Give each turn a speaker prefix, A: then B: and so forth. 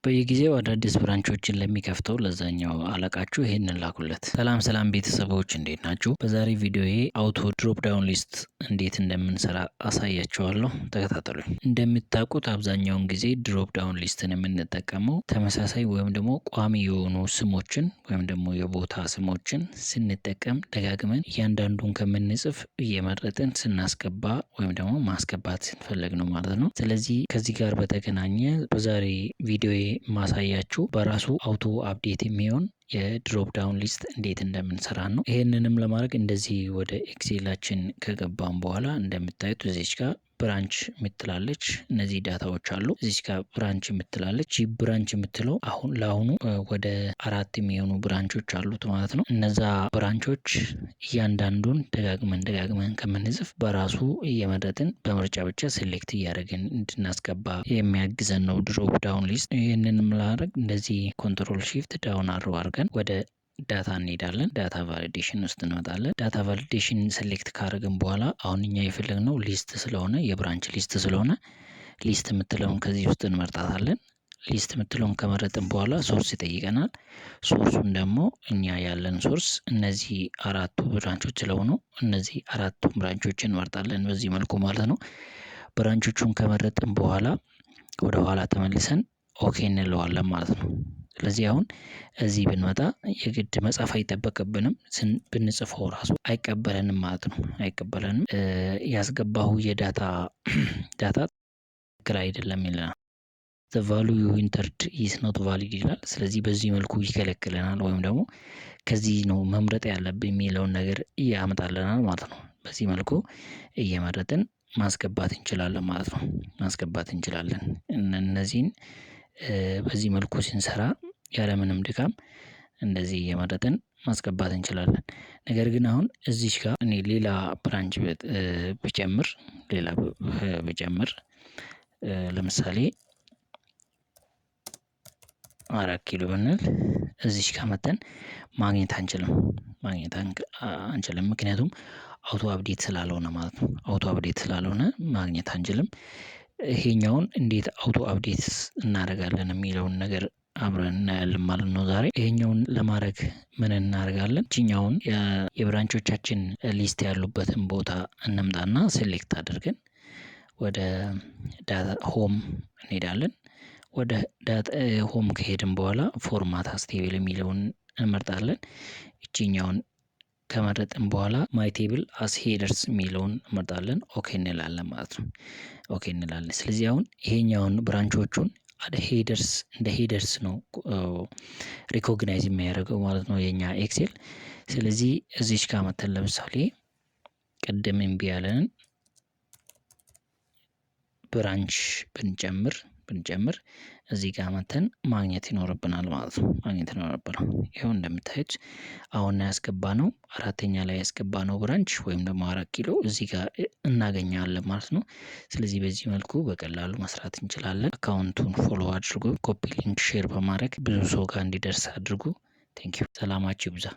A: በየጊዜው አዳዲስ ብራንቾችን ለሚከፍተው ለዛኛው አለቃችሁ ይሄንን ላኩለት። ሰላም ሰላም ቤተሰቦች እንዴት ናችሁ? በዛሬ ቪዲዮዬ አውቶ ድሮፕ ዳውን ሊስት እንዴት እንደምንሰራ አሳያችኋለሁ። ተከታተሉኝ። እንደምታውቁት አብዛኛውን ጊዜ ድሮፕ ዳውን ሊስትን የምንጠቀመው ተመሳሳይ ወይም ደግሞ ቋሚ የሆኑ ስሞችን ወይም ደግሞ የቦታ ስሞችን ስንጠቀም ደጋግመን እያንዳንዱን ከምንጽፍ እየመረጥን ስናስገባ ወይም ደግሞ ማስገባት ስንፈልግ ነው ማለት ነው። ስለዚህ ከዚህ ጋር በተገናኘ በዛሬ ቪዲዮዬ ማሳያችሁ በራሱ አውቶ አፕዴት የሚሆን የድሮፕ ዳውን ሊስት እንዴት እንደምንሰራ ነው። ይሄንንም ለማድረግ እንደዚህ ወደ ኤክሴላችን ከገባን በኋላ እንደምታዩት እዚች ጋር ብራንች የምትላለች እነዚህ ዳታዎች አሉ። እዚች ጋር ብራንች የምትላለች ይህ ብራንች የምትለው አሁን ለአሁኑ ወደ 4 የሚሆኑ ብራንቾች አሉት ማለት ነው። እነዛ ብራንቾች እያንዳንዱን ደጋግመን ከምንጽፍ በራሱ እየመረጥን በምርጫ ብቻ ሴሌክት እያደረግን እንድናስገባ የሚያግዘን ነው ድሮፕ ዳውን ሊስት። ይህንንም ላደርግ እንደዚህ ኮንትሮል ሺፍት ዳውን አድርገን ወደ ዳታ እንሄዳለን። ዳታ ቫሊዴሽን ውስጥ እንመጣለን። ዳታ ቫሊዴሽን ሴሌክት ካደረግን በኋላ አሁን እኛ የፈለግነው ሊስት ስለሆነ የብራንች ሊስት ስለሆነ ሊስት የምትለውን ከዚህ ውስጥ እንመርጣታለን። ሊስት የምትለውን ከመረጥን በኋላ ሶርስ ይጠይቀናል። ሶርሱን ደግሞ እኛ ያለን ሶርስ እነዚህ 4ቱ ብራንቾች ስለሆኑ እነዚህ 4ቱ ብራንቾችን እንመርጣለን በዚህ መልኩ ማለት ነው። ብራንቾቹን ከመረጥን በኋላ ወደ ኋላ ተመልሰን ኦኬ እንለዋለን ማለት ነው። ስለዚህ አሁን እዚህ ብንመጣ የግድ መጻፍ አይጠበቅብንም። ብንጽፈው ራሱ አይቀበለንም ማለት ነው። አይቀበለንም። ያስገባው የዳታ ትክክል አይደለም ይለናል። the value you entered is not valid ይላል። ስለዚህ በዚህ መልኩ ይከለክለናል ወይም ደግሞ ከዚህ ነው መምረጥ ያለብን የሚለውን ነገር ያመጣልናል ማለት ነው። በዚህ መልኩ እየመረጥን ማስገባት እንችላለን ማለት ነው። ማስገባት እንችላለን እነዚህን በዚህ መልኩ ስንሰራ ያለምንም ድካም እንደዚህ እየመረጥን ማስገባት እንችላለን። ነገር ግን አሁን እዚች ጋር እኔ ሌላ ብራንች ብጨምር ለምሳሌ 4 ኪሎ ብንል እዚች ጋር መተን ማግኘት አንችልም። ምክንያቱም አውቶ አፕዴት ስላልሆነ ማለት ነው። አውቶ አፕዴት ስላልሆነ ማግኘት አንችልም። ይሄኛውን እንዴት አውቶ አፕዴት እናደርጋለን የሚለውን ነገር አብረን እናያለን ማለት ነው። ዛሬ ይሄኛውን ለማድረግ ምን እናደርጋለን? እቺኛውን የብራንቾቻችን ሊስት ያሉበትን ቦታ እንምጣና ሴሌክት አድርገን ወደ ዳታ ሆም እንሄዳለን። ወደ ዳታ ሆም ከሄድን በኋላ ፎርማት አስ ቴብል የሚለውን እንመርጣለን። እቺኛውን ከመረጥን በኋላ ማይ ቴብል አስ ሄደርስ የሚለውን እንመርጣለን። ኦኬ እንላለን ማለት ነው። ኦኬ እንላለን። ስለዚህ አሁን ይሄኛውን ብራንቾቹን እንደ ሄደርስ ነው ሪኮግናይዝ የሚያደርገው ማለት ነው የኛ ኤክሴል። ስለዚህ እዚች ጋር መተን ለምሳሌ ቅድም እምቢ ያለንን ብራንች ብንጨምር እዚህ ጋር መተን ማግኘት ይኖርብናል ማለት ነው። ይኸው እንደምታዩት አሁን ያስገባነው 4ኛ ላይ ያስገባነው ብራንች ወይም ደግሞ 4 ኪሎ እዚህ ጋር እናገኛለን ማለት ነው። ስለዚህ በዚህ መልኩ በቀላሉ መስራት እንችላለን። አካውንቱን ፎሎ አድርጉ፣ ኮፒ ሊንክ ሼር በማድረግ ብዙ ሰው ጋር እንዲደርስ አድርጉ። ቴንኪው። ሰላማችሁ ይብዛ።